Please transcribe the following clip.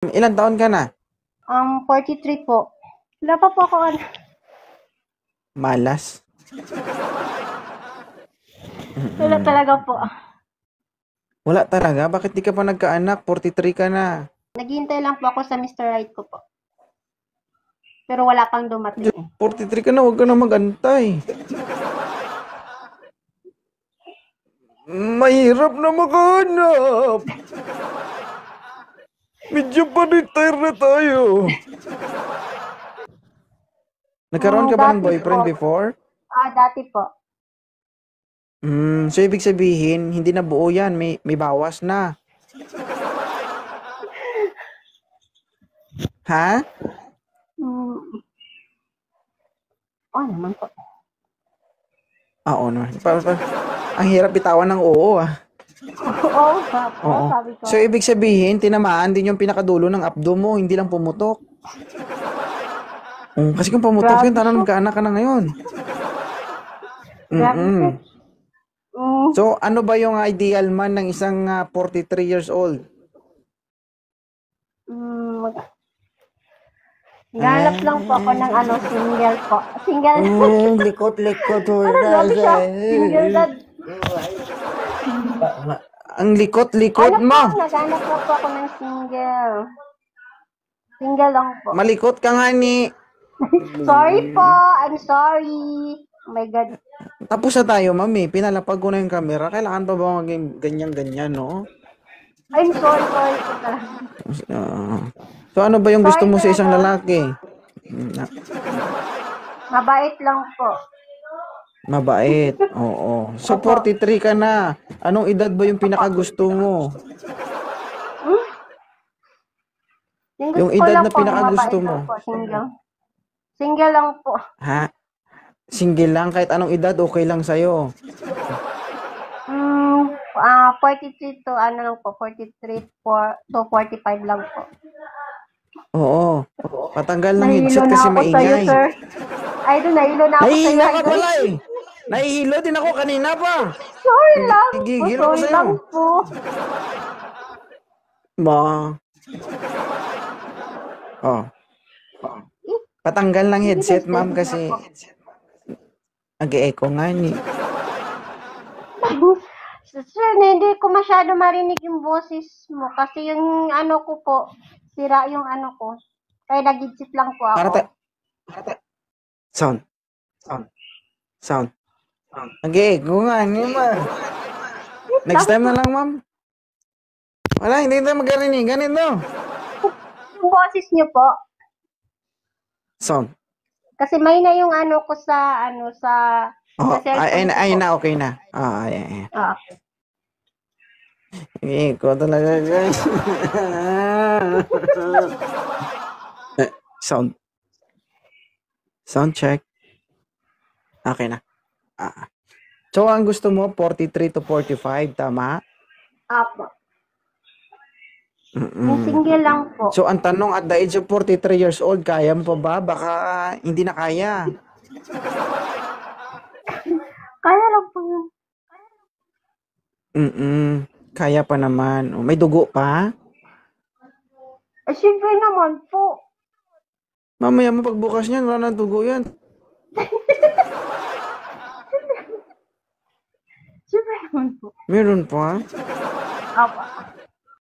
Ilang taon ka na? 43 po. Wala pa po ako, Malas. wala talaga po. Wala talaga? Bakit di ka pa nagkaanak? 43 ka na. Naghihintay lang po ako sa Mr. Right ko po. Pero wala pang dumating. 43 ka na, huwag ka na mag-antay. Mahirap na makahanap. Medyo pa-retire na tayo. Nagkaroon ka ba ng Dati boyfriend po. before? Dati po. So ibig sabihin, hindi na buo yan. May bawas na. Ha? Naman po. Oo naman. Ang hirap bitawan ng oo Oo, Oo. sabi ko. So ibig sabihin, tinamaan din yung pinakadulo ng abdo mo, hindi lang pumutok. Kasi kung pumutok yun, tanong magkaanak ka na ngayon. Grabe. So, ano ba yung ideal man ng isang 43 years old? Ganap lang po ako ng single po. Single. Likot-likot. Grabe siya. Single dad. Ang likot-likot mo. Naghanap lang po ako ng single. Single lang po. Malikot ka nga ni. Sorry po. I'm sorry. Oh my God. Tapos na tayo, mami. Pinalapag ko na yung camera. Kailangan pa ba maging ganyan-ganyan, no? I'm sorry po talaga. So, ano ba yung gusto mo sa isang lalaki? Mabait lang po. Mabait. Oo. So, 43 ka na. Anong edad ba yung pinakagusto mo? Yung edad na pinakagusto mo? Single. Single lang po. Ha? Single lang? Kahit anong edad, okay lang sa'yo? 43 to lang po. 43 to 45 lang po. Oo. Patanggal ng headset kasi maingay. Nahilo na ako sa'yo. Nahihilo ka pala eh. Nahihilo din ako kanina pa. Sorry lang po. Gigigil ako sa'yo. Lang po. Patanggal ng headset, ma'am, kasi nag-e-echo nga ni. Sir, hindi ko masyado marinig yung boses mo kasi yung ko po, sira yung ko. Kaya nag-headset lang po ako. Sound. Nag-e-echo nga ni, ma'am. Next time na lang, ma'am. Wala, hindi tayo magkarinig. Ganito. Yung boses niyo po. Sound. Kasi may na yung ko sa ayun na, okay na. Ayan. Okay. Ikaw talaga, guys. Sound check. Okay na. So, ang gusto mo, 43 to 45, tama? Apo. Yung single lang po. So, ang tanong, at the age of 43 years old, kaya mo pa ba? Baka hindi na kaya. Kaya lang po yun. Kaya pa naman. May dugo pa? Siyempre naman po. Mamaya mo pagbukas niyan, wala na dugo yan. Siyempre naman po. Meron pa? Apo.